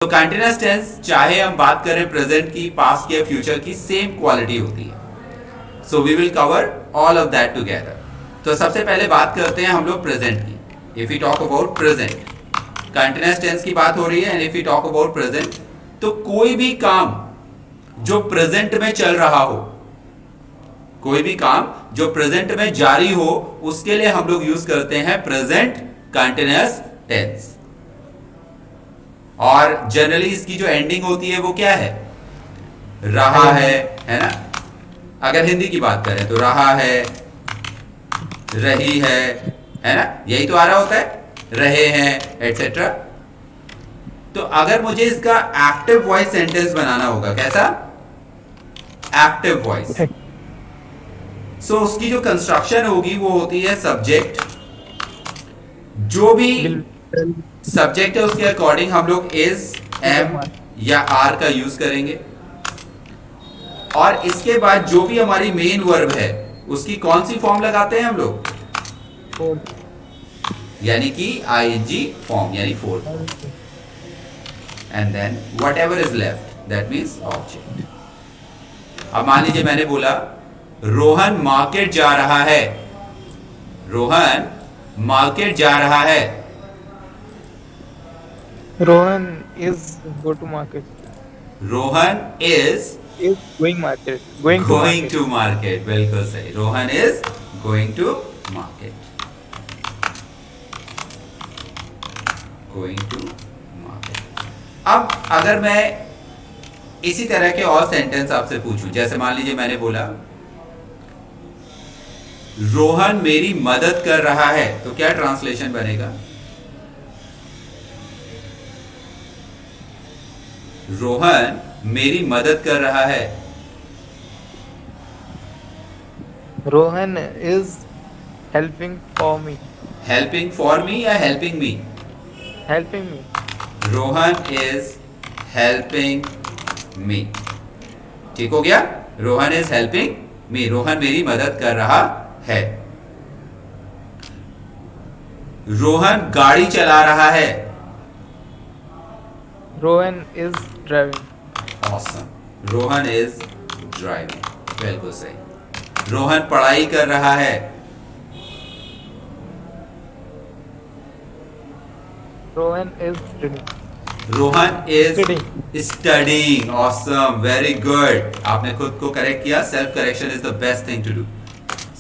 तो continuous tense चाहे हम बात करें प्रेजेंट की, पास्ट या फ्यूचर की, सेम क्वालिटी होती है। So we will cover all of that together. तो सबसे पहले बात करते हैं हम लोग प्रेजेंट की। If you talk about present, continuous tense की बात हो रही है, and if you talk about present, तो कोई भी काम जो प्रेजेंट में चल रहा हो, कोई भी काम जो प्रेजेंट में जारी हो, उसके लिए हम लोग यूज करते हैं प्रेजेंट कंटिन्यूअस टेंस। और जनरली इसकी जो एंडिंग होती है वो क्या है? रहा है ना। अगर हिंदी की बात करें तो रहा है, रही है ना, यही तो आ रहा होता है, रहे हैं एटसेट्रा। तो अगर मुझे इसका एक्टिव वॉइस सेंटेंस बनाना होगा, कैसा? Active voice. सो उसकी जो कंस्ट्रक्शन होगी वो होती है सब्जेक्ट, जो भी सब्जेक्ट है उसके अकॉर्डिंग हम लोग इज, एम या आर का यूज करेंगे। और इसके बाद जो भी हमारी मेन वर्ब है उसकी कौन सी फॉर्म लगाते हैं हम लोग? यानी कि आईएनजी फॉर्म, यानी fourth. And then whatever is left, that means object. अब मान लीजिए मैंने बोला रोहन मार्केट जा रहा है। रोहन मार्केट जा रहा है। Rohan is go to market. Rohan is Is going market. Going to going market. To market. बिल्कुल सही, Rohan is going to market. Going to market. अब अगर मैं इसी तरह के और सेंटेंस आपसे पूछूं, जैसे मान लीजिए मैंने बोला रोहन मेरी मदद कर रहा है, तो क्या ट्रांसलेशन बनेगा? रोहन मेरी मदद कर रहा है। Rohan is helping for me. Helping for me या helping me? Helping me. Rohan is helping me. ठीक हो गया? Rohan is helping me, Rohan मेरी मदद कर रहा है। रोहन गाड़ी चला रहा है। Rohan is driving. Awesome, Rohan is driving. बिल्कुल सही। रोहन पढ़ाई कर रहा है। Rohan is reading. Rohan is studying. Awesome, very good. आपने खुद को करेक्ट किया। Self correction is the best thing to do.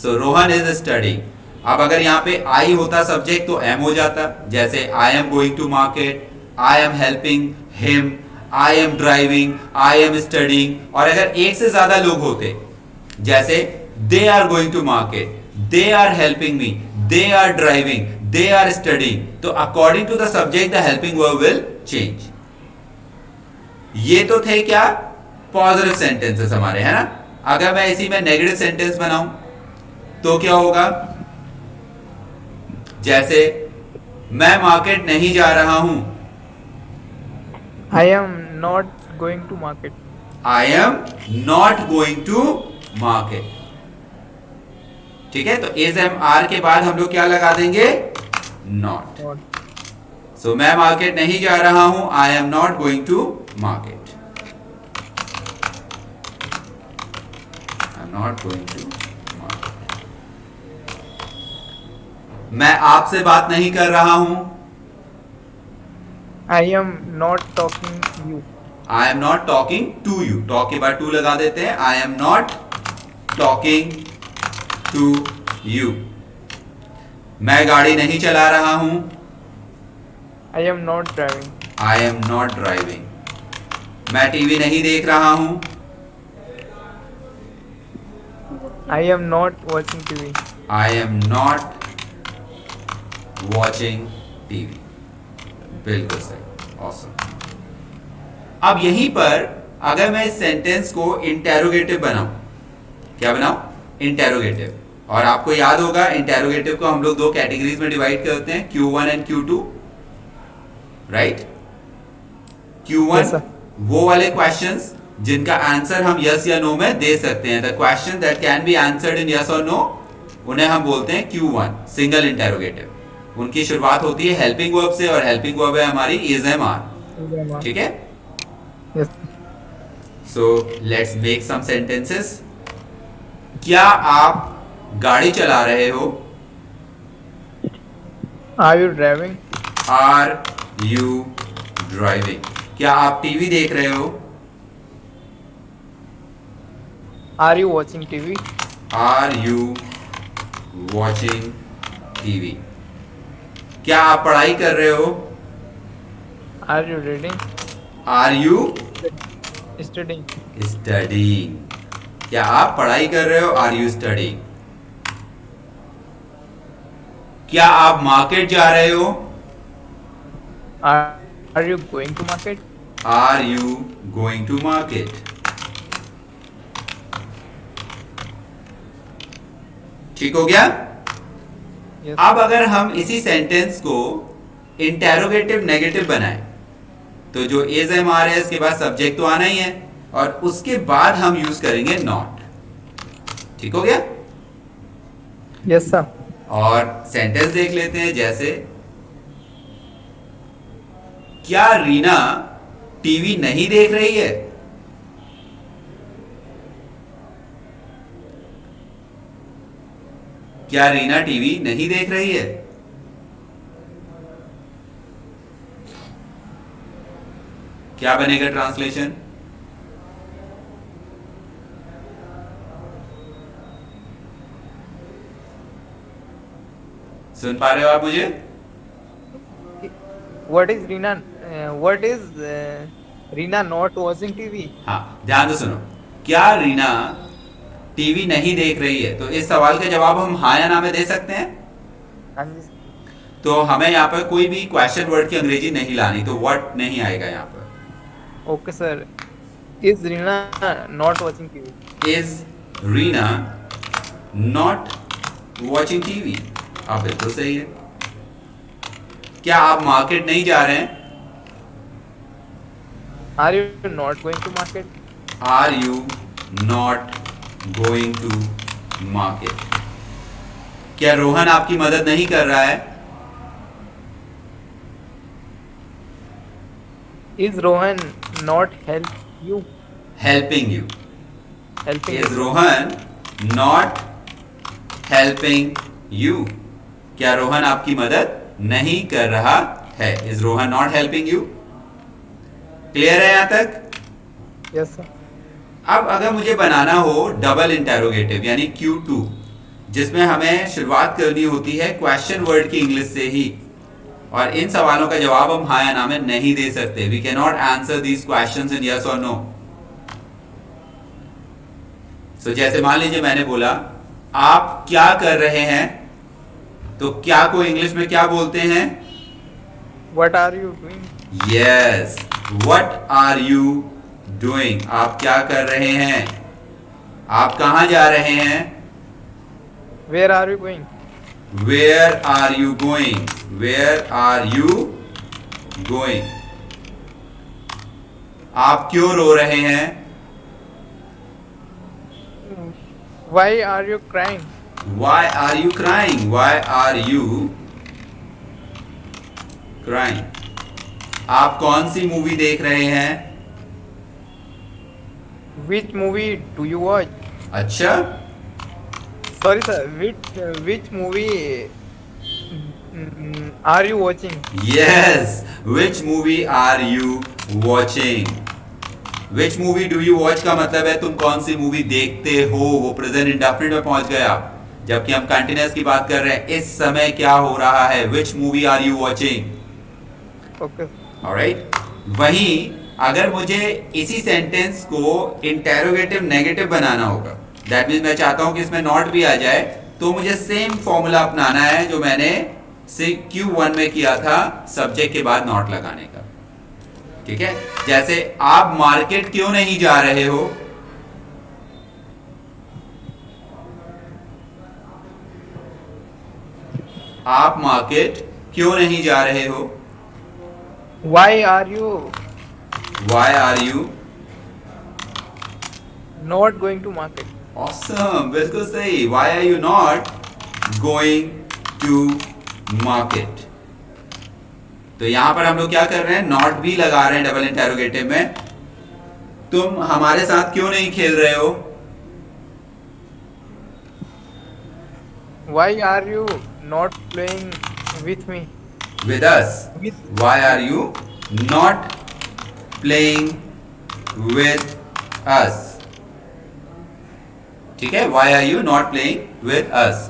So Rohan is studying. अब अगर यहाँ पे आई होता सब्जेक्ट तो एम हो जाता, जैसे I am going to market, I am helping him, I am driving, I am studying. और अगर एक से ज्यादा लोग होते, जैसे they are going to market, they are helping me, they are driving, they are studying, तो according to the subject the helping verb will change. ये तो थे क्या? पॉजिटिव सेंटेंसेस हमारे, है ना। अगर मैं इसी में नेगेटिव सेंटेंस बनाऊं तो क्या होगा? जैसे मैं मार्केट नहीं जा रहा हूं। I am not going to market. I am not going to market. ठीक है, तो इज एम आर के बाद हम लोग क्या लगा देंगे? नॉट। Not. सो मैं मार्केट नहीं जा रहा हूं, I am not going to market. I am not going to market. मैं आपसे बात नहीं कर रहा हूं। I am not talking you. I am not talking to you. Talk के बाद टू लगा देते हैं। I am not talking to you. मैं गाड़ी नहीं चला रहा हूं। I am not driving. I am not driving. मैं टीवी नहीं देख रहा हूं। I am not watching TV. I am not watching TV. बिल्कुल सही, ऑसम। अब यहीं पर अगर मैं इस सेंटेंस को इंटेरोगेटिव बनाऊं, क्या बनाऊं? इंटेरोगेटिव। और आपको याद होगा इंटेरोगेटिव को हम लोग दो कैटेगरीज में डिवाइड करते हैं, Q1 and Q2, right. Q1 Yes, sir. वो वाले क्वेश्चंस जिनका आंसर हम यस या नो में दे सकते हैं, the question that can be answered in yes और नो, उन्हें हम बोलते हैं Q1, सिंगल इंटेरोगेटिव। उनकी शुरुआत होती है हेल्पिंग वर्ब से, और हेल्पिंग वर्ब है हमारी इज एम आर। Grandma. ठीक है? Yes. So let's make some sentences. क्या आप गाड़ी चला रहे हो? Are you driving? Are you driving. क्या आप टीवी देख रहे हो? Are you watching TV? Are you watching TV. क्या आप पढ़ाई कर रहे हो? Are you reading? Are you Studying? Studying. क्या आप पढ़ाई कर रहे हो? Are you studying. क्या आप मार्केट जा रहे हो? Are you going to market? Are you going to market. ठीक हो गया? Yes. अब अगर हम इसी सेंटेंस को इंटेरोगेटिव नेगेटिव बनाएं तो जो इज एम आर है इसके बाद सब्जेक्ट तो आना ही है और उसके बाद हम यूज करेंगे नॉट. ठीक हो गया? Yes, sir. और सेंटेंस देख लेते हैं. जैसे क्या रीना टीवी नहीं देख रही है? क्या रीना टीवी नहीं देख रही है? क्या बनेगा ट्रांसलेशन? सुन पा रहे हो आप मुझे? What is Rina? What is Rina not watching TV? हाँ, ध्यान से सुनो. क्या रीना टीवी नहीं देख रही है? तो इस सवाल का जवाब हम हाँ या ना में दे सकते हैं. हाँ जी. तो हमें यहाँ पर कोई भी क्वेश्चन वर्ड की अंग्रेजी नहीं लानी, तो व्हाट नहीं आएगा यहाँ पर. Okay, sir. Is Rina not watching TV? Is Reena not watching TV. आप बिल्कुल सही है. क्या आप मार्केट नहीं जा रहे हैं? Are you not going to market? Are you not going to market. क्या रोहन आपकी मदद नहीं कर रहा है? Is Rohan not help you? Helping you. Helping is you? Rohan not helping you. क्या रोहन आपकी मदद नहीं कर रहा है? Is Rohan not helping you. Clear है यहां तक? Yes, sir. अब अगर मुझे बनाना हो डबल इंटेरोगेटिव यानी Q2 जिसमें हमें शुरुआत करनी होती है क्वेश्चन वर्ड की इंग्लिश से ही और इन सवालों का जवाब हम हाँ या ना में नहीं दे सकते. We can not answer these questions in yes और नो. सो जैसे मान लीजिए मैंने बोला आप क्या कर रहे हैं, तो क्या को इंग्लिश में क्या बोलते हैं? What are you doing? Yes. What are you doing. आप क्या कर रहे हैं? आप कहां जा रहे हैं? Where are you going? Where are you going? Where are you going? आप क्यों रो रहे हैं? Why are you crying? Why are you crying? Why are you crying? आप कौन सी मूवी देख रहे हैं? Which movie do you watch? अच्छा, Sorry, sir. Which movie are you watching? yes. Which movie are you watching? Which movie do you watch का मतलब है तुम कौन सी मूवी देखते हो. वो प्रेजेंट इंडेफिनिट में पहुंच गए आप, जबकि हम कंटिन्यूअस की बात कर रहे हैं. इस समय क्या हो रहा है? Which movie are you watching? Okay. Alright? वहीं अगर मुझे इसी सेंटेंस को इंटेरोगेटिव नेगेटिव बनाना होगा, दैट मीन्स मैं चाहता हूं कि इसमें नॉट भी आ जाए, तो मुझे सेम फॉर्मूला अपनाना है जो मैंने Q1 में किया था सब्जेक्ट के बाद नॉट लगाने का. ठीक है? जैसे आप मार्केट क्यों नहीं जा रहे हो? आप मार्केट क्यों नहीं जा रहे हो? Why are you Why are you not going to market? Awesome, बिल्कुल सही. Why are you not going to market? तो यहां पर हम लोग क्या कर रहे हैं, नॉट भी लगा रहे हैं डबल इंटेरोगेटिव में। तुम हमारे साथ क्यों नहीं खेल रहे हो? Why are you not playing with me? With us. With Why are you not playing with us? ठीक है, Why are you not playing with us?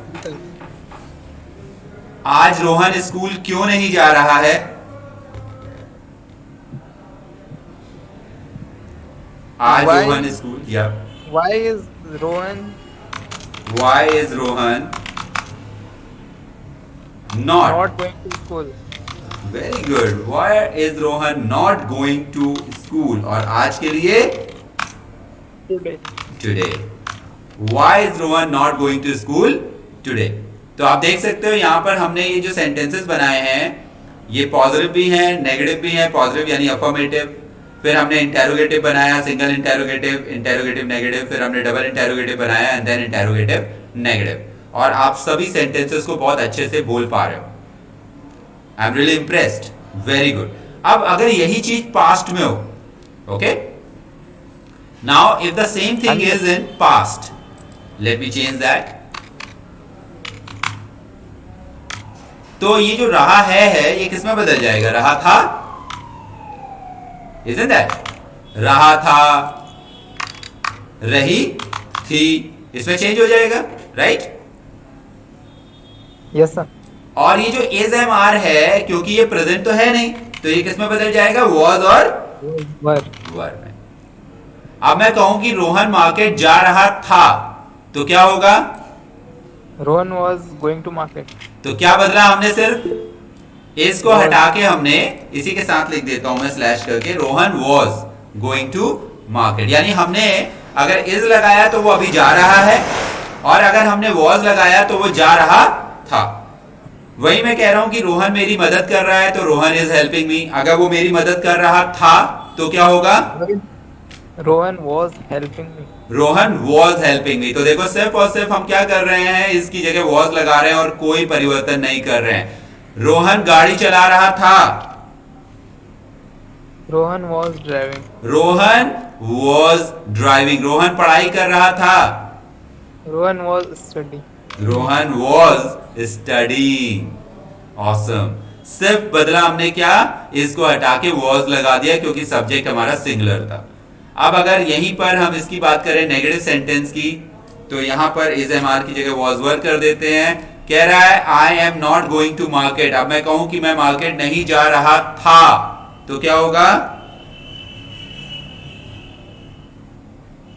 आज रोहन स्कूल क्यों नहीं जा रहा है? आज Why- रोहन स्कूल, या Why is Rohan Why is Rohan not? not going to school? Very good. Why is Rohan not going to school? और आज के लिए Today. today. Why is Rohan not going to school today? तो आप देख सकते हो यहाँ पर हमने ये जो सेंटेंसेस बनाए हैं ये पॉजिटिव भी हैं, नेगेटिव भी हैं। पॉजिटिव यानी अफर्मेटिव, फिर हमने इंटेरोगेटिव बनाया, सिंगल इंटेरोगेटिव, इंटेरोगेटिव नेगेटिव, फिर हमने डबल इंटेरोगेटिव बनाया एंड देन इंटेरोगेटिव नेगेटिव। और आप सभी सेंटेंसेस को बहुत अच्छे से बोल पा रहे हो। I am really impressed, very good. अब अगर यही चीज पास्ट में हो, okay, now if the same thing is in past, let me change that. तो ये जो रहा है ये किस में बदल जाएगा? रहा था, isn't that? रहा था, रही थी, इसमें चेंज हो जाएगा, राइट? Yes, sir. और ये जो इज एम आर है, क्योंकि ये प्रेजेंट तो है नहीं, तो ये किस में बदल जाएगा? वॉज और Were. वर में। अब मैं कहूं कि रोहन मार्केट जा रहा था, तो क्या होगा? Rohan was going to market. तो क्या बदला हमने? सिर्फ इस को हटा के हमने इसी के साथ लिख देता हूं मैं स्लैश करके, Rohan was going to market. यानी हमने अगर इज लगाया तो वो अभी जा रहा है, और अगर हमने वॉज लगाया तो वो जा रहा था। वही मैं कह रहा हूं कि रोहन मेरी मदद कर रहा है, तो रोहन इज हेल्पिंग मी। अगर वो मेरी मदद कर रहा था तो क्या होगा? Rohan was helping me. Rohan was helping me. तो देखो सिर्फ और सिर्फ हम क्या कर रहे हैं, इसकी जगह वॉज लगा रहे हैं और कोई परिवर्तन नहीं कर रहे हैं। रोहन गाड़ी चला रहा था, Rohan was driving. Rohan was driving. Rohan पढ़ाई कर रहा था, Rohan was studying. Rohan was studying. Awesome. सिर्फ बदला हमने क्या, इसको हटा के वॉज लगा दिया क्योंकि सब्जेक्ट हमारा सिंगुलर था। अब अगर यहीं पर हम इसकी बात करें नेगेटिव सेंटेंस की, तो यहां पर इज एम आर की जगह वॉज वर कर देते हैं। कह रहा है I am not going to market. अब मैं कहूं कि मैं मार्केट नहीं जा रहा था, तो क्या होगा?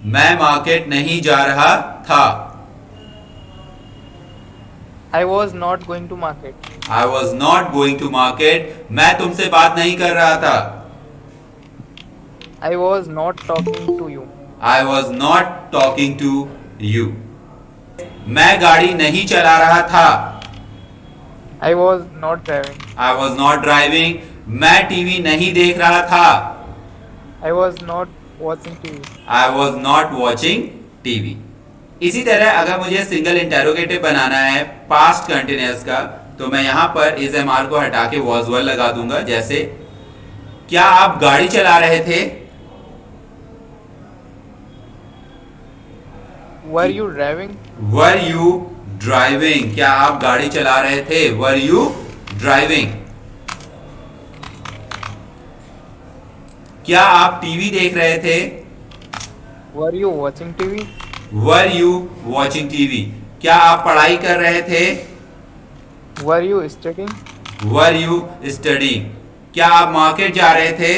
मैं मार्केट नहीं जा रहा था। I was not going to market. I was not going to market. मैं तुमसे बात नहीं कर रहा था। I was not talking to you. I was not talking to you. मैं गाड़ी नहीं चला रहा था। I was not driving. I was not driving. मैं टीवी नहीं देख रहा था। I was not watching TV. I was not watching TV. इसी तरह अगर मुझे सिंगल इंटेरोगेटिव बनाना है पास्ट कंटिन्यूअस का, तो मैं यहां पर इज एम आर को हटा के वॉज वर लगा दूंगा। जैसे, क्या आप गाड़ी चला रहे थे? Were you driving? Were you driving. क्या आप गाड़ी चला रहे थे? Were you driving. क्या आप टीवी देख रहे थे? Were you watching TV? Were you watching TV. क्या आप पढ़ाई कर रहे थे? Were you studying? Were you studying. क्या आप मार्केट जा रहे थे?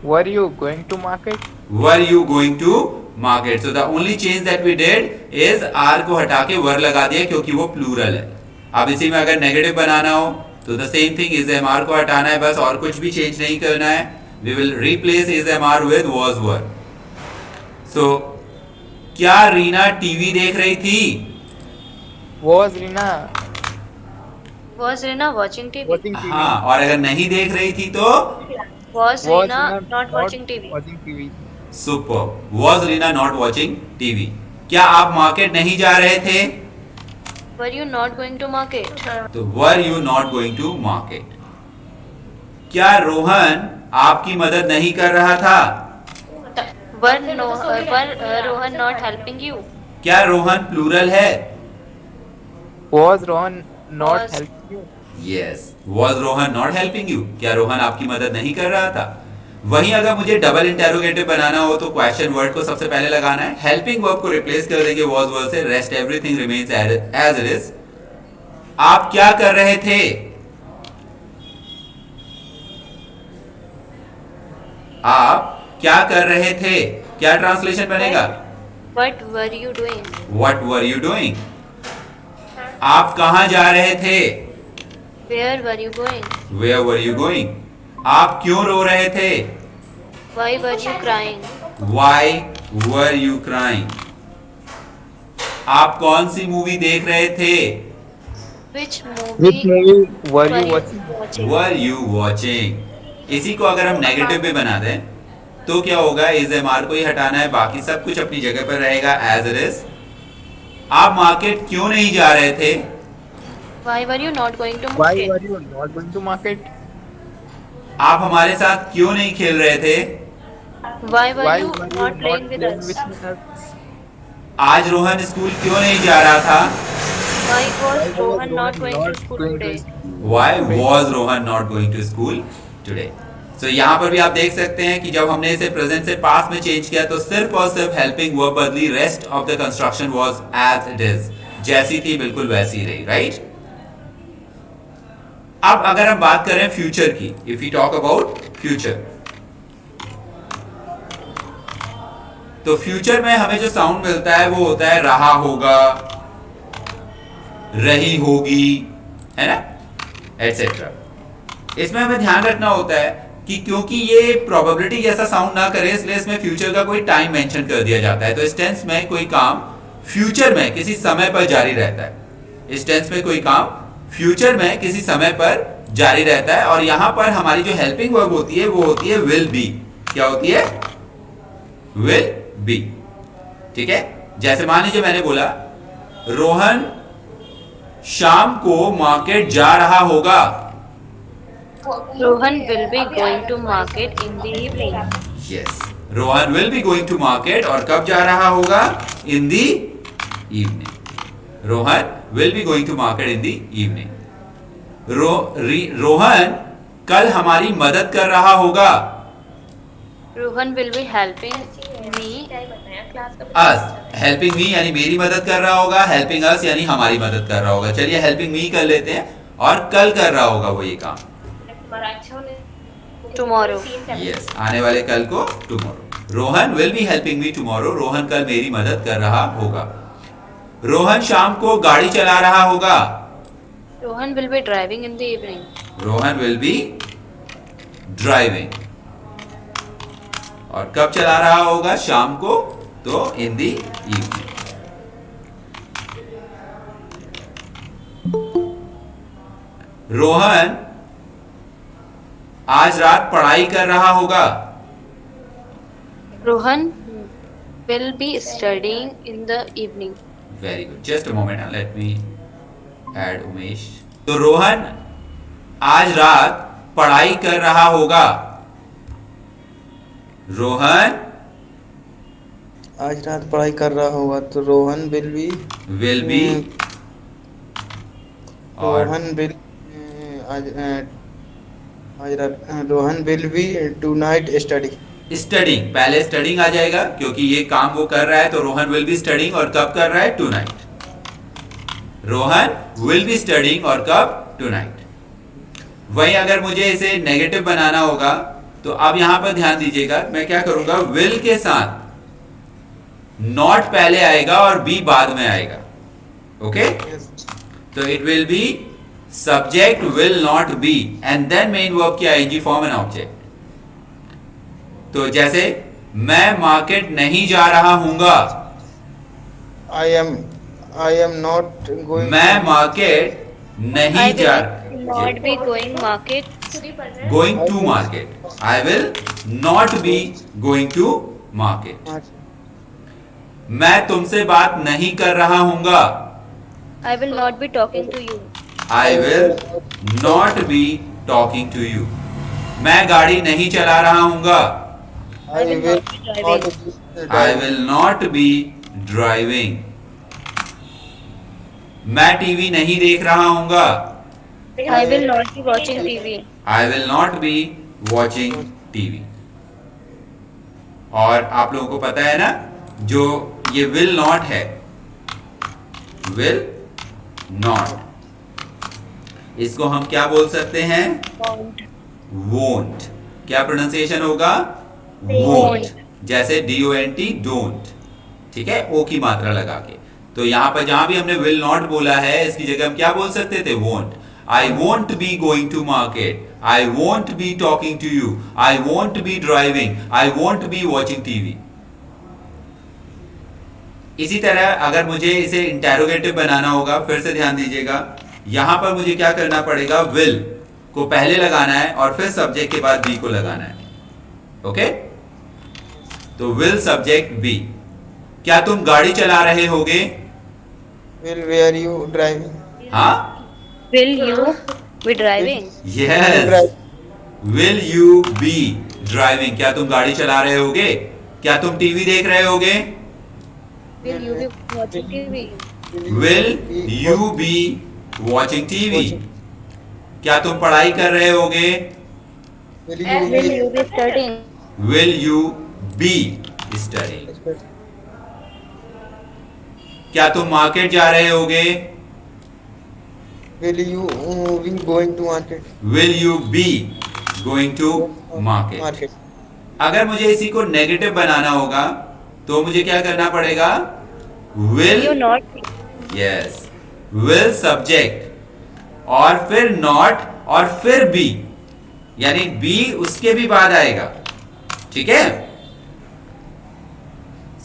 Were you going to market? Were you going to market. So the only change that we did is are को हटा के वर लगा दिया क्योंकि वो प्लूरल है। अब इसी में अगर नेगेटिव बनाना हो तो the same thing, is am are को हटाना है बस, और कुछ भी चेंज नहीं करना है। We will replace is am are with was were. So क्या रीना टीवी देख रही थी? Was Rina Was Rina watching TV? watching TV? हाँ, और अगर नहीं देख रही थी तो Was Was Rina Rina not watching TV? Watching TV. Super. Was Reena not watching TV. क्या आप मार्केट नहीं जा रहे थे? Were you not going to market? तो were you not going to market. क्या रोहन आपकी मदद नहीं कर रहा था? Were Rohan not helping you? क्या रोहन प्लूरल है? Was Rohan not Was helping you? Yes, was Rohan not helping you? क्या रोहन आपकी मदद नहीं कर रहा था? वहीं अगर मुझे डबल इंटेरोगेटिव बनाना हो तो क्वेश्चन वर्ड को सबसे पहले लगाना है, हेल्पिंग वर्ब को रिप्लेस कर देंगे वॉज वर्ड से, rest everything remains as it is. आप क्या कर रहे थे? आप क्या कर रहे थे? क्या ट्रांसलेशन बनेगा? What were you doing? What were you doing? आप कहां जा रहे थे? Where were you going? Where were you going? आप क्यों रो रहे थे? Why were you crying? Why were you crying? आप कौन सी मूवी देख रहे थे? Which Which movie movie were were you you watching? watching? Were you watching? इसी को अगर हम नेगेटिव भी बना दें तो क्या होगा? इस एमआर को ही हटाना है, बाकी सब कुछ अपनी जगह पर रहेगा एज इट इज। आप मार्केट क्यों नहीं जा रहे थे? Why were you not going to Why market? were you not going to market? आप हमारे साथ क्यों नहीं खेल रहे थे? Why were Why you were you not playing with playing us? with us? आज रोहन स्कूल क्यों नहीं जा रहा था? Why was Why was Rohan not Rohan going to not school going to today? school? Why was Rohan not going to school today? So यहाँ पर भी आप देख सकते हैं कि जब हमने इसे प्रेजेंट से पास्ट में चेंज किया तो सिर्फ और सिर्फ हेल्पिंग वर्ब बदली, rest of the construction was as it is, जैसी थी बिल्कुल वैसी रही, राइट? अब अगर हम बात करें फ्यूचर की, if you talk about future, तो फ्यूचर में हमें जो साउंड मिलता है वो होता है रहा होगा, रही होगी, है ना, एटसेट्रा। इसमें हमें ध्यान रखना होता है कि क्योंकि ये प्रोबेबिलिटी जैसा साउंड ना करे इसलिए इसमें फ्यूचर का कोई टाइम मेंशन कर दिया जाता है। तो इस टेंस में कोई काम फ्यूचर में किसी समय पर जारी रहता है, इस टेंस में कोई काम फ्यूचर में किसी समय पर जारी रहता है। और यहां पर हमारी जो हेल्पिंग वर्ब होती है वो होती है विल बी। क्या होती है? Will be. ठीक है, जैसे मान लीजिए मैंने बोला रोहन शाम को मार्केट जा रहा होगा। Rohan will be going to market in the evening. Yes, Rohan will be going to market, और कब जा रहा होगा? In the evening. Rohan will be going to market in the evening. Rohan कल हमारी मदद कर रहा होगा। Rohan will be helping me. Us, helping me यानी मेरी मदद कर रहा होगा, हेल्पिंग अस यानी हमारी मदद कर रहा होगा। चलिए हेल्पिंग मी कर लेते हैं, और कल कर रहा होगा वो ये काम। Tomorrow. यस, आने वाले कल को tomorrow. Rohan will be helping me tomorrow, Rohan कल मेरी मदद कर रहा होगा। रोहन शाम को गाड़ी चला रहा होगा। Rohan will be driving in the evening. Rohan will B driving, और कब चला रहा होगा? शाम को, तो इन दी इवनिंग। रोहन आज रात पढ़ाई कर रहा होगा। Rohan will be studying in the evening. Very good, just a moment, let me add Umesh. तो रोहन आज रात पढ़ाई कर रहा होगा। रोहन आज रात पढ़ाई कर रहा होगा, तो रोहन विल बी और रोहन विल आज आज रात Rohan will be tonight study. Studying, पहले स्टडिंग आ जाएगा क्योंकि ये काम वो कर रहा है, तो रोहन विल बी स्टडिंग, और कब कर रहा है? Tonight. Rohan will be studying, और कब? Tonight. वहीं अगर मुझे इसे नेगेटिव बनाना होगा तो अब यहां पर ध्यान दीजिएगा, मैं क्या करूंगा? विल के साथ नॉट पहले आएगा और बी बाद में आएगा। ओके, तो it will be subject will not be and then main verb की आईएनजी फॉर्म एंड ऑब्जेक्ट। तो जैसे मैं मार्केट नहीं जा रहा हूंगा। I am not going. मैं मार्केट नहीं I जा will not be going market. Going to market. I will not be going to market. मैं तुमसे बात नहीं कर रहा हूंगा। I will not be talking to you. I will not be talking to you. मैं गाड़ी नहीं चला रहा हूँगा। I will will not be not driving. be I will not be driving. मैं टीवी नहीं देख रहा हूँगा। I will not be watching TV. I will not be watching TV. और आप लोगों को पता है ना, जो ये will not है, will not, इसको हम क्या बोल सकते हैं? Won't. won't. क्या प्रोनाउंसिएशन होगा? Won't. जैसे DONT, don't. ठीक है, ओ की मात्रा लगा के। तो यहाँ पर जहां भी हमने will not बोला है, इसकी जगह हम क्या बोल सकते थे? won't. I won't be going to market. I won't be talking to you. I won't be driving. I won't be watching TV. इसी तरह अगर मुझे इसे इंटेरोगेटिव बनाना होगा, फिर से ध्यान दीजिएगा, यहां पर मुझे क्या करना पड़ेगा? will को पहले लगाना है और फिर सब्जेक्ट के बाद be को लगाना है। ओके? तो will सब्जेक्ट be। क्या तुम गाड़ी चला रहे होगे? will were you driving? हाँ? Will you be driving? Yes. Will you be driving? क्या तुम गाड़ी चला रहे होगे? क्या तुम टीवी देख रहे होगे? Will you be watching TV? Will you be watching TV? क्या तुम पढ़ाई कर रहे होगे? Will you Will you be studying? Will you be studying? क्या तुम मार्केट जा रहे होगे? will you be going to market? Will you be going to market? अगर मुझे इसी को नेगेटिव बनाना होगा तो मुझे क्या करना पड़ेगा? Will you Will, not be? yes, will subject और फिर not और फिर be, यानी be उसके भी बाद आएगा। ठीक है?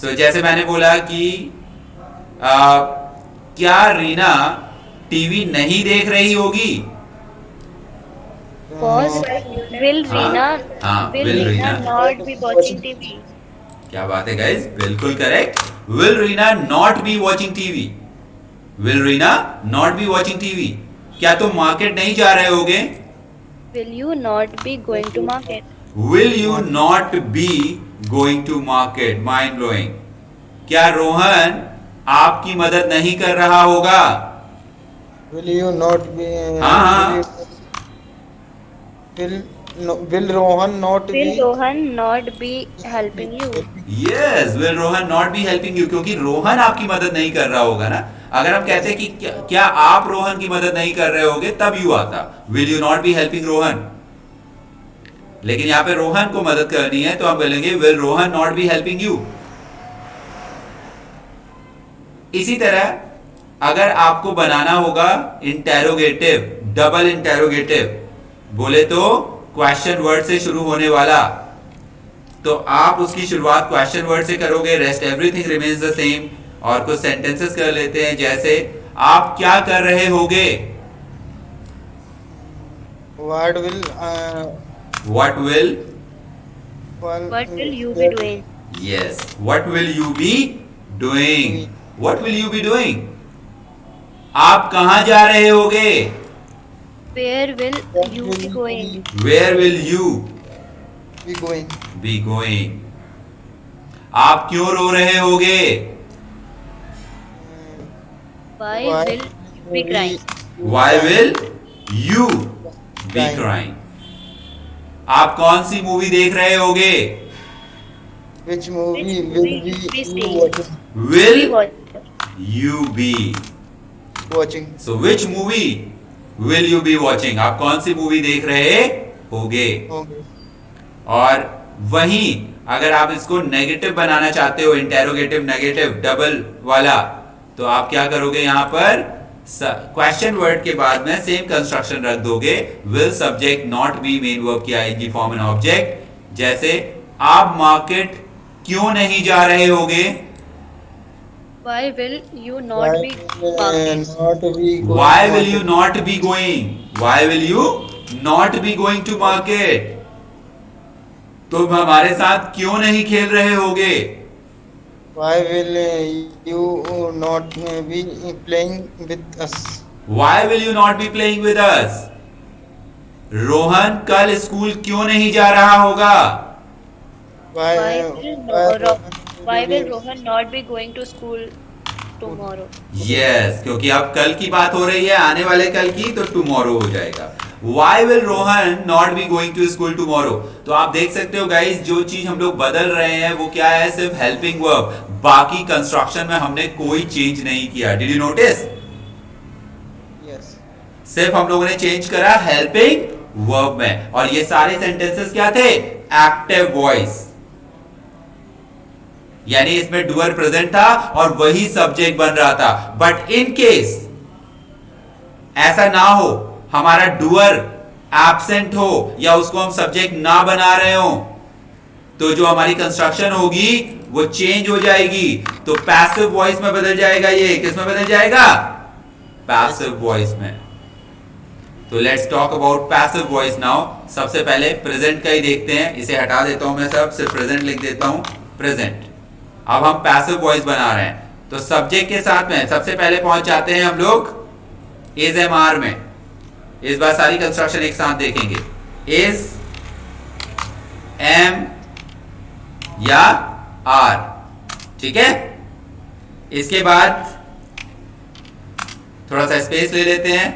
सो जैसे मैंने बोला कि क्या रीना टीवी नहीं देख रही होगी? Pause. Will Reena? हाँ, Will will Reena Reena. not be watching TV? क्या बात है गाइस, बिल्कुल correct. Will Reena not be watching TV? Will Reena not be watching TV? क्या तुम मार्केट नहीं जा रहे होगे? Will you not be going to market? Will you not be going to market? Mind blowing. क्या रोहन आपकी मदद नहीं कर रहा होगा? will you not be हाँ, will Rohan not Will be Rohan not be helping you? Yes, will Rohan not be helping you, क्योंकि रोहन आपकी मदद नहीं कर रहा होगा ना। अगर हम कहते हैं कि क्या आप रोहन की मदद नहीं कर रहे होगे, तब यू आता, will you not be helping Rohan. लेकिन यहाँ पे रोहन को मदद करनी है तो हम बोलेंगे will Rohan not be helping you. इसी तरह अगर आपको बनाना होगा इंटेरोगेटिव, डबल इंटेरोगेटिव, बोले तो क्वेश्चन वर्ड से शुरू होने वाला, तो आप उसकी शुरुआत क्वेश्चन वर्ड से करोगे, rest everything remains the same. और कुछ सेंटेंसेस कर लेते हैं, जैसे आप क्या कर रहे होगे? what will What will? What will you be doing? Yes. What will you be doing? What will you be doing? आप कहाँ जा रहे होगे? Where will you be going? Where will you be going? be going? आप क्यों रो रहे होगे? Why will you be crying? Why will you be crying? आप कौन सी मूवी देख रहे होगे? which movie Which will movie be we you see? watching? Will We watch. you be? watching So which movie will you be watching? आप कौन सी movie देख रहे होगे? okay. और वहीं अगर आप इसको नेगेटिव बनाना चाहते हो, इंटेरोगेटिव नेगेटिव डबल वाला, तो आप क्या करोगे? यहां पर क्वेश्चन वर्ड के बाद में सेम कंस्ट्रक्शन रख दोगे, will subject not be main verb की आएगी फॉर्म एंड ऑब्जेक्ट। जैसे आप मार्केट क्यों नहीं जा रहे होगे? Why will you not be walking? not be going Why to will you market? not be going? Why will you not be going to market? तुम हमारे साथ क्यों नहीं खेल रहे होगे? Why will you not be playing with us? Why will you not be playing with us? Rohan कल school क्यों नहीं जा रहा होगा? Why will Rohan not be going to school tomorrow? Yes, क्योंकि अब कल की बात हो रही है, आने वाले कल की, तो टुमारो हो जाएगा। Why will Rohan not be going to school tomorrow? तो आप देख सकते हो गाइस, जो चीज हम लोग बदल रहे हैं वो क्या है? सिर्फ हेल्पिंग वर्ब। बाकी कंस्ट्रक्शन में हमने कोई चेंज नहीं किया। Did you notice? यस। सिर्फ हम लोगों ने चेंज करा हेल्पिंग वर्ब में, और ये सारे सेंटेंसेस क्या थे? एक्टिव वॉइस, यानी इसमें डूअर प्रेजेंट था और वही सब्जेक्ट बन रहा था। बट इन केस ऐसा ना हो, हमारा डूअर एब्सेंट हो या उसको हम सब्जेक्ट ना बना रहे हो, तो जो हमारी कंस्ट्रक्शन होगी वो चेंज हो जाएगी। तो पैसिव वॉइस में बदल जाएगा। ये किस में बदल जाएगा? पैसिव वॉइस में। तो let's talk about passive voice now. सबसे पहले प्रेजेंट का ही देखते हैं। इसे हटा देता हूं मैं, सब सिर्फ प्रेजेंट लिख देता हूं, प्रेजेंट। अब हम पैसिव वॉइस बना रहे हैं, तो सब्जेक्ट के साथ में सबसे पहले पहुंच जाते हैं हम लोग इज एम आर में। इस बार सारी कंस्ट्रक्शन एक साथ देखेंगे। इज एम या आर, ठीक है। इसके बाद थोड़ा सा स्पेस ले लेते हैं।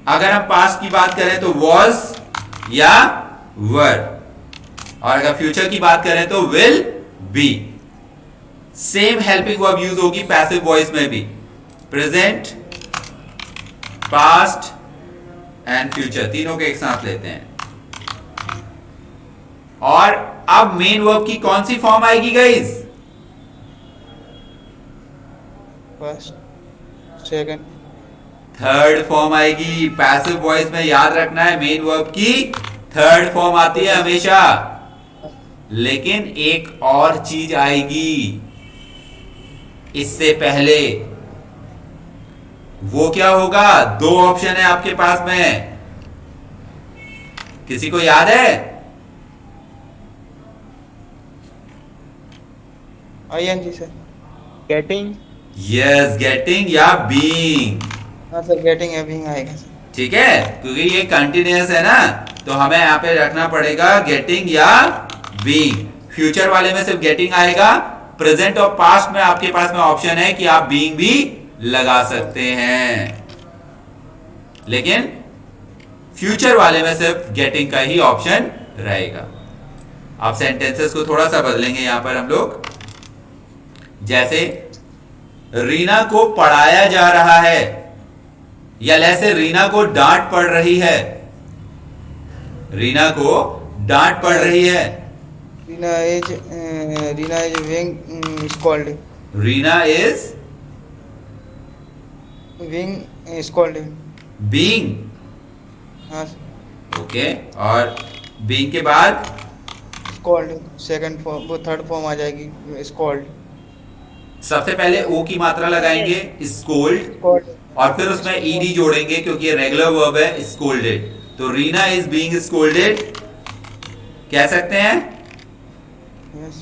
अगर हम पास्ट की बात करें तो वॉज या वर, और अगर फ्यूचर की बात करें तो will be. Same helping verb use होगी पैसिव वॉइस में भी। प्रेजेंट, पास्ट एंड फ्यूचर, तीनों के एक साथ लेते हैं। और अब मेन वर्ब की कौन सी फॉर्म आएगी guys? First, second, third form आएगी। पैसिव वॉइस में याद रखना है, मेन वर्ब की थर्ड फॉर्म आती है हमेशा। लेकिन एक और चीज आएगी इससे पहले। वो क्या होगा? दो ऑप्शन है आपके पास में, किसी को याद है? ING sir. Getting. Yes, getting या बीइंग। हाँ सर, गेटिंग या बीइंग आएगा सर। ठीक है, क्योंकि ये कंटिन्यूअस है ना, तो हमें यहां पे रखना पड़ेगा गेटिंग या बीइंग। फ्यूचर वाले में सिर्फ गेटिंग आएगा। प्रेजेंट और पास्ट में आपके पास में ऑप्शन है कि आप बीइंग भी लगा सकते हैं, लेकिन फ्यूचर वाले में सिर्फ गेटिंग का ही ऑप्शन रहेगा। अब सेंटेंसेस को थोड़ा सा बदलेंगे यहां पर हम लोग। जैसे रीना को पढ़ाया जा रहा है, या जैसे रीना को डांट पड़ रही है। रीना को डांट पड़ रही है। Reena is being scolded. Reena is Being scolded. Being, हाँ सर। ओके। और बीइंग के बाद Scolded, सेकंड फॉर्म, वो थर्ड फॉर्म आ जाएगी scold. सबसे पहले ओ की मात्रा लगाएंगे, स्कोल्ड, Scold. और फिर उसमें ईडी जोड़ेंगे क्योंकि ये रेगुलर वर्ब है, स्कोल्डेड। तो रीना इज बीइंग स्कोल्डेड कह सकते हैं। Yes.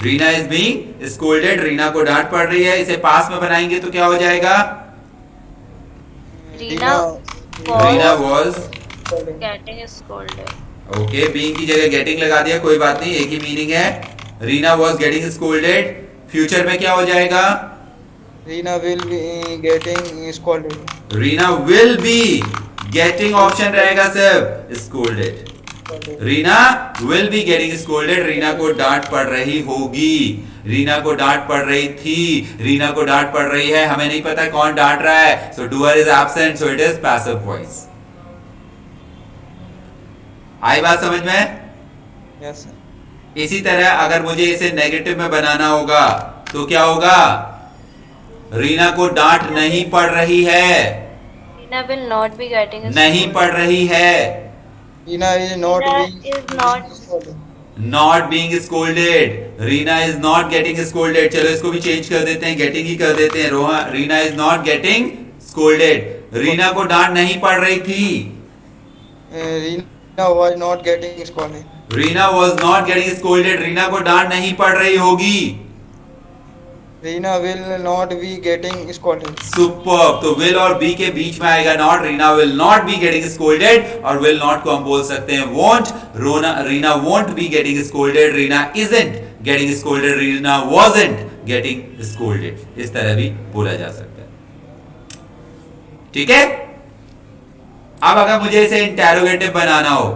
Reena is being scolded, Reena को डांट पड़ रही है। इसे पास में बनाएंगे तो क्या हो जाएगा? Rina Reena was, getting scolded. Okay, being की जगह गेटिंग लगा दिया, कोई बात नहीं, एक ही मीनिंग है। Reena was getting scolded. Future में क्या हो जाएगा? Rina will be getting scolded. Reena will be getting option रहेगा सिर्फ, scolded. Reena will be getting scolded, Reena को डांट पड़ रही होगी, रीना को डांट पड़ रही थी, रीना को डांट पड़ रही है, हमें नहीं पता कौन डांट रहा है। So doer is absent, so it is passive voice. आई बात समझ में? Yes sir. इसी तरह अगर मुझे इसे नेगेटिव में बनाना होगा तो क्या होगा? रीना को डांट नहीं पड़ रही है, Rina will not be getting नहीं scolded. पड़ रही है, Rina is not Rina being is not scolded. Not being scolded. Reena is not getting scolded, चलो इसको भी चेंज कर देते हैं, गेटिंग ही कर देते हैं। Reena is not getting scolded, Reena को डांट नहीं पड़ रही थी। Rina was not getting scolded. Reena was not getting scolded, Reena को डांट नहीं पड़ रही होगी। Rina will not be getting scolded. Super. तो विल और बी के बीच में आएगा not. Reena will not be getting scolded और विल नॉट को हम बोल सकते हैं won't. Reena won't be getting scolded, Reena isn't getting scolded, Reena wasn't getting scolded. इस तरह भी बोला जा सकता है। ठीक है। अब अगर मुझे इसे इंटेरोगेटिव बनाना हो,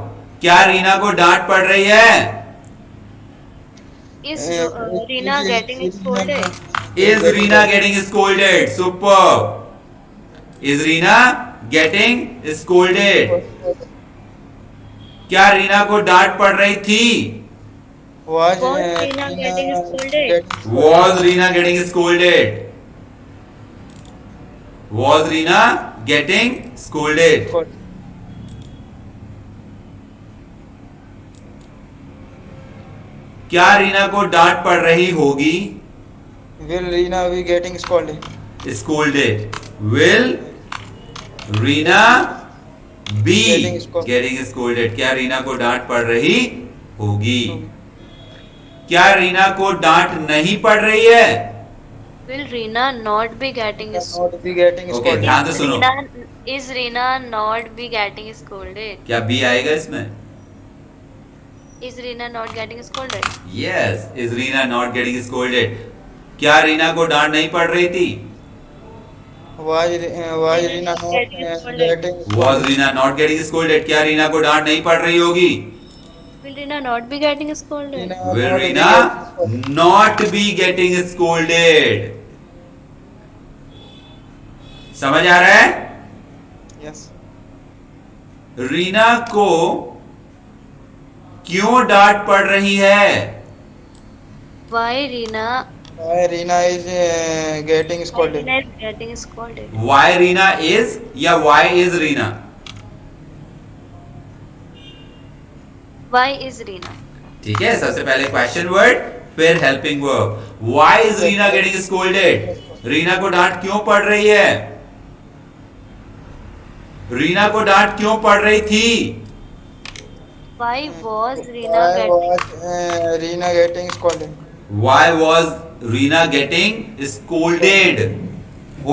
क्या रीना को डांट पड़ रही है? Is Rina getting scolded? Is Rina getting scolded? Superb. Is Rina getting scolded? क्या रीना को डांट पड़ रही थी? Was Rina getting scolded? Was Rina getting scolded? Was Rina getting scolded? क्या रीना को डांट पड़ रही होगी? Will Rina be getting scolded? Scolded. Will Rina be getting scolded? क्या रीना को डांट पड़ रही होगी? क्या रीना को डांट नहीं पड़ रही है? Will Rina not be getting scolded? Not be getting okay, scolded. ध्यान से सुनो। Is Rina not be getting scolded? क्या बी आएगा इसमें? Is Rina not getting scolded? Yes, is Rina not getting scolded? क्या रीना को डांट नहीं पड़ रही थी? Was Rina not getting Was Rina not getting scolded? क्या रीना को डांट नहीं पड़ रही होगी? Will Rina not be getting scolded? Will Rina not be getting scolded? समझ आ रहा है? Yes. रीना को क्यों डांट पड़ रही है? Why Rina? Why Rina is getting scolded? Rina is getting scolded. Why Rina is या why is Rina? Why is Rina? ठीक है, सबसे पहले क्वेश्चन वर्ड फिर helping verb. Why is Rina getting scolded? Reena को डांट क्यों पड़ रही है? रीना को डांट क्यों पड़ रही थी? Why was Rina Why getting? was Rina getting scolded? Why was Rina getting scolded?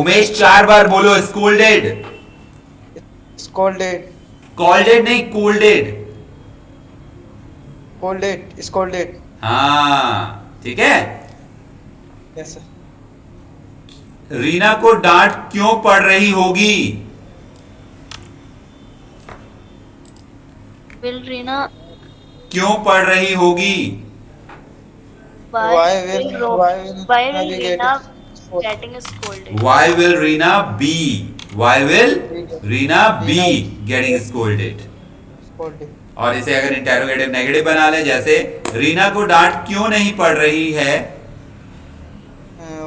Umesh 4 बार बोलो scolded. Scolded. Scolded नहीं, scolded. Scolded. हाँ, ठीक है। Yes, sir. रीना को डांट क्यों पड़ रही होगी? Will Rina? क्यों पड़ रही होगी? Why will Rina be Rina scolded? getting scolded? Why will Rina be? Why will Rina be getting scolded? Scolded. और इसे अगर इंटेरोगेटिव नेगेटिव बना ले, जैसे रीना को डांट क्यों नहीं पड़ रही है?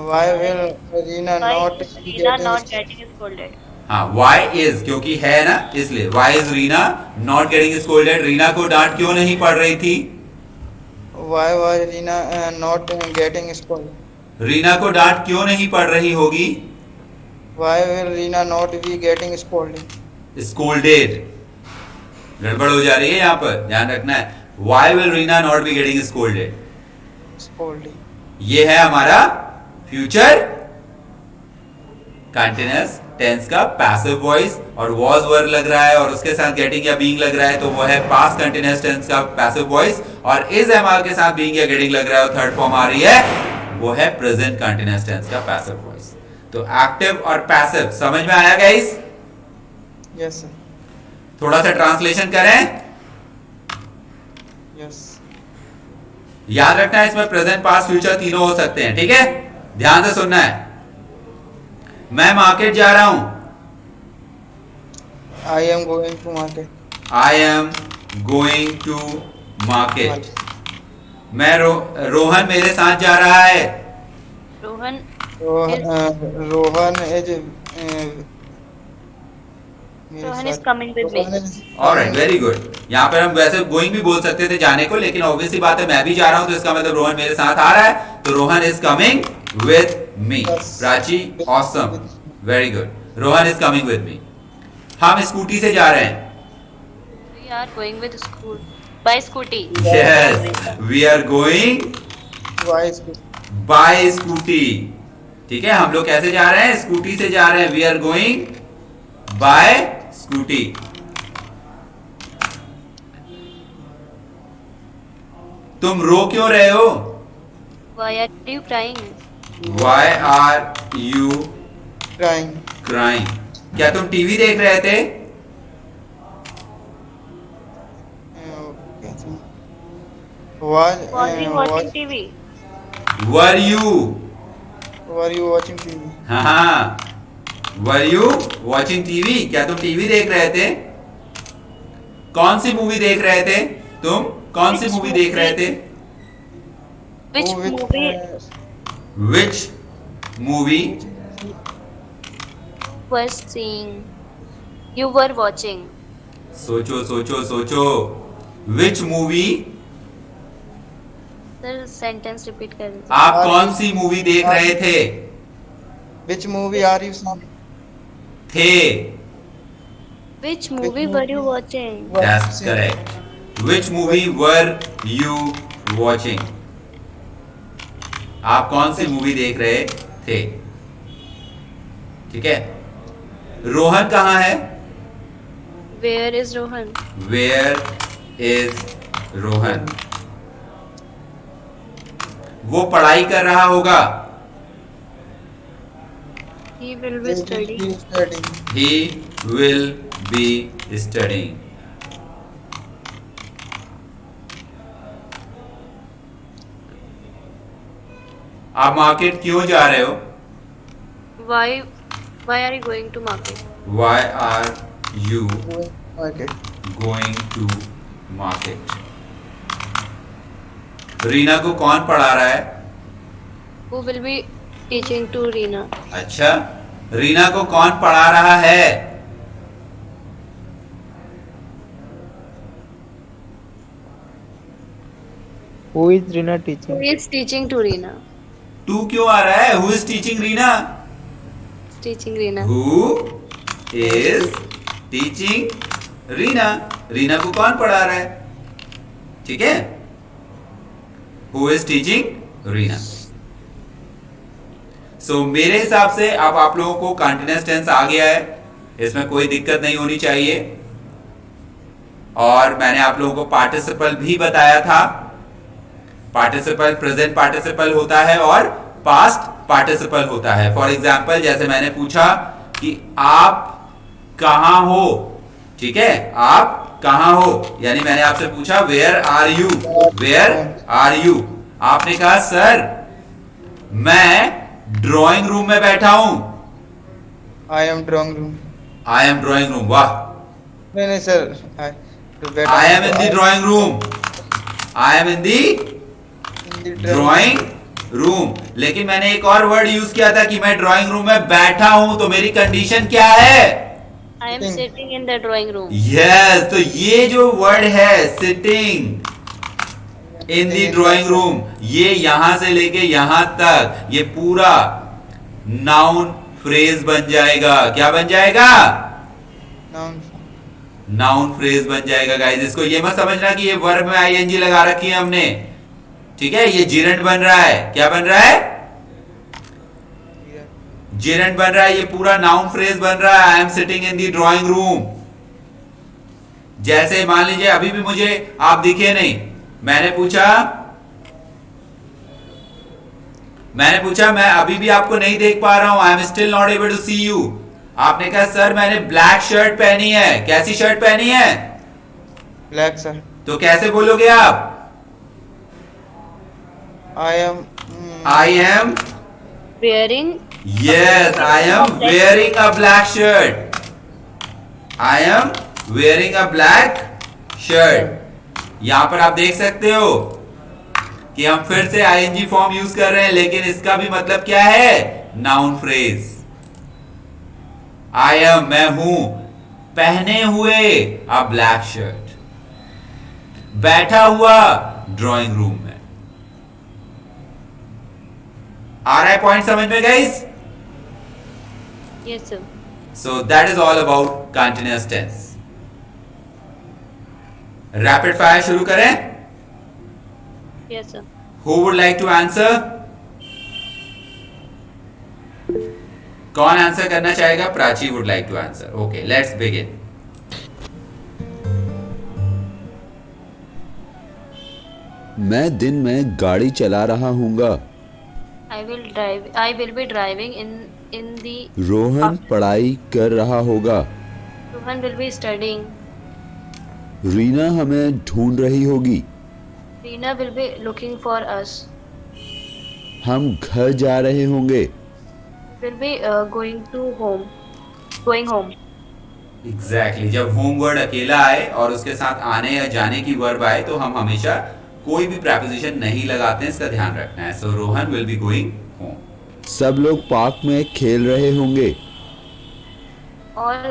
Why will Rina Why not is be Rina getting not getting scolded? हाँ, why is क्योंकि है ना, इसलिए why is Rina not getting scolded? Reena को डांट क्यों नहीं पड़ रही थी? Why was Rina not getting scolded? Reena को डांट क्यों नहीं पड़ रही होगी? Why will Rina not be getting scolded? Scolded. गड़बड़ हो जा रही है यहाँ पर, ध्यान रखना है। Why will Rina not be getting scolded? Scolded. ये है हमारा फ्यूचर कंटिन्यूअस टेंस का पैसिव वॉइस, और वॉज वर्ब लग रहा है और उसके साथ गेटिंग या बीइंग लग रहा है तो वो है पास्ट कंटिन्यूअस टेंस का पैसिव वॉइस, और इज एमआर के साथ बीइंग या गेटिंग लग रहा है और थर्ड फॉर्म आ रही है वो है प्रेजेंट कंटिन्यूअस टेंस का पैसिव वॉइस। तो एक्टिव और पैसिव समझ में आया गाइस? Yes, sir. थोड़ा सा ट्रांसलेशन करें। Yes. याद रखना है इसमें प्रेजेंट पास्ट फ्यूचर तीनों हो सकते हैं, ठीक है? ध्यान से सुनना है। मैं मार्केट जा रहा हूं। I am going to market. I am going to market. मैं रोहन मेरे साथ जा रहा है। Rohan Rohan is Rohan is coming with me. Alright, very good. यहाँ पर हम वैसे गोइंग भी बोल सकते थे जाने को, लेकिन ऑब्वियसली बात है मैं भी जा रहा हूं तो इसका मतलब रोहन मेरे साथ आ रहा है, तो Rohan is coming with me. Prachi awesome, very good. Rohan is coming with me. हम स्कूटी से जा रहे हैं। We are going with school by scooty. Yes, we are going Why is by scooty. ठीक है, हम लोग कैसे जा रहे हैं? स्कूटी से जा रहे हैं। We are going by scooty. तुम रो क्यों रहे हो? Why are you crying? Why are you crying. crying? क्या तुम टीवी देख रहे थे? Was Was you watching TV? Were you? were you watching TV? हाँ, Were you watching TV? क्या तुम टीवी देख रहे थे? कौन सी मूवी देख रहे थे? तुम कौन सी Which मूवी देख रहे थे? Which Oh, which, movie Which movie was seeing? You were watching. सोचो सोचो सोचो। Which movie? Sir, sentence repeat कर दीजिए. आप कौन सी मूवी देख रहे थे? which movie are you seeing? थे। Which movie were you watching? That's correct. Which movie were you watching? आप कौन सी मूवी देख रहे थे? ठीक है। रोहन कहाँ है? Where is Rohan? Where is Rohan? वो पढ़ाई कर रहा होगा। He will be studying. Studying. He will be studying. आप मार्केट क्यों जा रहे हो? Why are you going to market? Why are you Okay. going to market? Reena को कौन पढ़ा रहा है? Who will be teaching to Reena? अच्छा, रीना को कौन पढ़ा रहा है? Who is Rina Who teaching? is teaching to Reena? तू क्यों आ रहा है? Who is teaching Reena? Teaching Reena. Who is teaching Reena? Reena को कौन पढ़ा रहा है? ठीक है, Who is teaching रीना? सो मेरे हिसाब से अब आप लोगों को कंटीन्यूअस टेंस आ गया है, इसमें कोई दिक्कत नहीं होनी चाहिए। और मैंने आप लोगों को पार्टिसिपल भी बताया था। पार्टिसिपल प्रेजेंट पार्टिसिपल होता है और पास्ट पार्टिसिपल होता है। फॉर एग्जाम्पल, जैसे मैंने पूछा कि आप कहां हो, ठीक है, आप कहां हो, यानी मैंने आपसे पूछा where are you, where are you. आपने कहा सर मैं ड्राइंग रूम में बैठा हूं। I am drawing room. I am drawing room. वाह, नहीं sir. I am in the drawing room. I am in the drawing room. लेकिन मैंने एक और वर्ड यूज किया था कि मैं ड्राइंग रूम में बैठा हूं, तो मेरी कंडीशन क्या है? I am sitting in the drawing room. Yes, तो ये जो वर्ड है sitting in the drawing room, ये यहां से लेके यहां तक ये पूरा नाउन फ्रेज बन जाएगा। क्या बन जाएगा? Noun. नाउन फ्रेज बन जाएगा। गाइस, इसको ये मत समझना कि ये वर्ब में आईएनजी लगा रखी है हमने, ठीक है, ये जिरंड बन रहा है। क्या बन रहा है? जिरंड बन रहा है, ये पूरा नाउन फ्रेज बन रहा है। I am sitting in the drawing room. जैसे मान लीजिए अभी भी मुझे आप दिखे नहीं, मैंने पूछा मैं अभी भी आपको नहीं देख पा रहा हूं, I am still not able to see you. आपने कहा सर मैंने ब्लैक शर्ट पहनी है। कैसी शर्ट पहनी है? Black sir. तो कैसे बोलोगे आप? I am. I am, Wearing. yes, I am wearing a black shirt. I am wearing a black shirt. यहां पर आप देख सकते हो कि हम फिर से आईएनजी फॉर्म यूज कर रहे हैं, लेकिन इसका भी मतलब क्या है? Noun phrase. आई एम, मैं हूं, पहने हुए अ ब्लैक शर्ट, बैठा हुआ ड्राइंग रूम में। आ रहा है पॉइंट समझ में guys? Yes sir. So that is all about continuous tense. Rapid fire शुरू करें? Yes sir. Who would like to answer? कौन आंसर करना चाहेगा? Prachi would like to answer. Okay, let's begin. मैं दिन में गाड़ी चला रहा हूँगा. I will be driving in the Rohan पढ़ाई कर रहा होगा. Rohan will be studying. Reena हमें ढूंढ रही होगी. Reena will be looking for us. हम घर जा रहे होंगे. Will be going home. Exactly. जब होम वर्ड अकेला आए और उसके साथ आने या जाने की वर्ब आए तो हम हमेशा कोई भी प्रपोजिशन नहीं लगाते हैं, इसका ध्यान रखना है. So Rohan will be going home. सब लोग पार्क में खेल रहे होंगे. All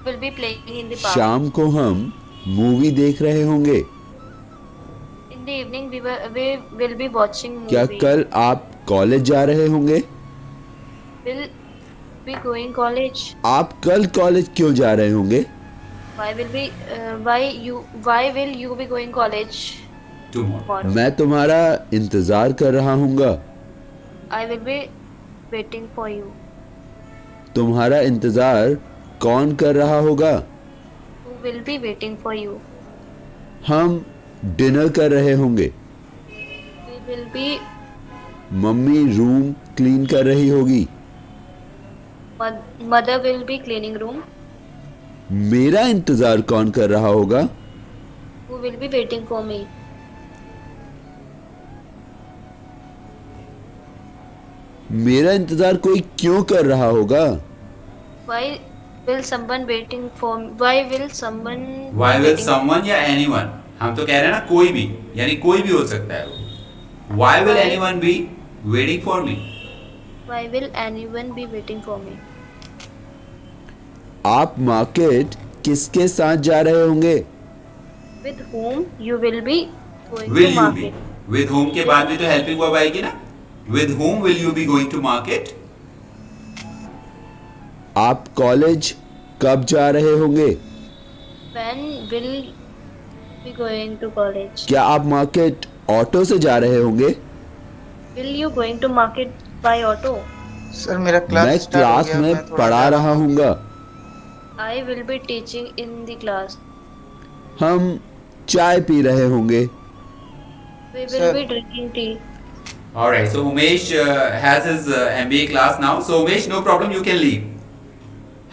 will be playing in the park. शाम को हम मूवी देख रहे होंगे. In the evening we will be watching movie. क्या कल आप कॉलेज जा रहे होंगे? Will be going college. आप कल कॉलेज क्यों जा रहे होंगे? Why will you be going college tomorrow. tomorrow? मैं तुम्हारा इंतजार कर रहा हूँगा. I will be waiting for you. तुम्हारा इंतजार कौन कर रहा होगा? Who will be waiting for you? हम डिनर कर रहे होंगे. We will be mummy room clean कर रही होगी. Mother will be cleaning room. मेरा इंतजार कौन कर रहा होगा? Who will be waiting for me? मेरा इंतजार कोई क्यों कर रहा होगा? Why will someone waiting for me? Why will someone Why will waiting- someone या anyone? हम तो कह रहे हैं ना कोई भी, यानी कोई भी हो सकता है वो. Why will Why? anyone be waiting for me? Why will anyone be waiting for me? आप मार्केट किसके साथ जा रहे होंगे? With whom you will be going Will to you be? market? With whom के बाद भी तो helping verb आएगी ना. With whom will you be going to market? आप कॉलेज कब जा रहे होंगे? When will be going to college? क्या आप मार्केट ऑटो से जा रहे होंगे? Will you going to market by auto? Sir मेरा क्लास मैं स्टार्ट हो क्लास गया, में मैं थोड़ा पढ़ा जा रहा हूँगा. I will be teaching in the class. हम चाय पी रहे होंगे. We will Sir. be drinking tea. Alright, so Umesh has his MBA class now. So Umesh, no problem, you can leave.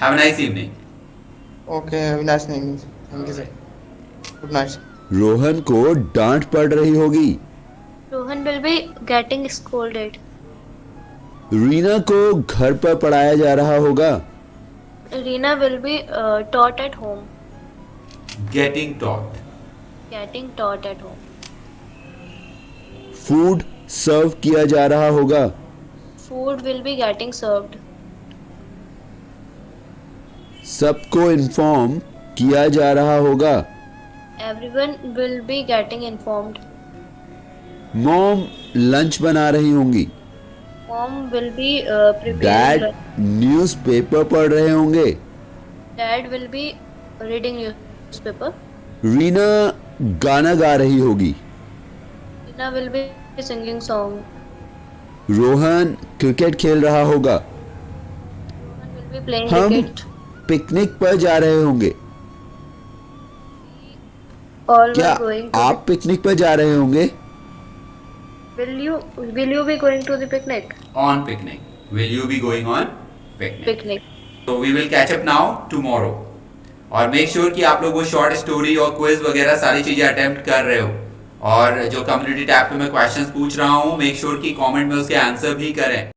Have a nice evening. Okay Avinash नहीं, thank you sir. Good night. Rohan को डांट पड़ रही होगी. Rohan will be getting scolded. Reena को घर पर पढ़ाया जा रहा होगा. Reena will be taught at home. Getting taught. Getting taught at home. Food serve किया जा रहा होगा. Food will be getting served. सबको इन्फॉर्म किया जा रहा होगा. Everyone will be getting informed. Mom lunch बना रही होंगी. Mom will be preparing. Dad newspaper पढ़ रहे होंगे. Dad will be reading newspaper. Reena गाना गा रही होगी. Reena will be singing song. Rohan cricket खेल रहा होगा. Rohan will be playing हम cricket. पिकनिक पर जा रहे होंगे. All क्या were going to आप पिकनिक पर जा रहे होंगे? Will you be going to the picnic? On picnic. Will you be going on picnic? Picnic. So we will catch up now tomorrow. और मेक श्योर कि आप लोग वो शॉर्ट स्टोरी और क्विज वगैरह सारी चीजें अटेम्प्ट कर रहे हो. और जो कम्युनिटी टैब पे मैं क्वेश्चंस पूछ रहा हूँ, मेक श्योर कि कमेंट में उसके आंसर भी करें.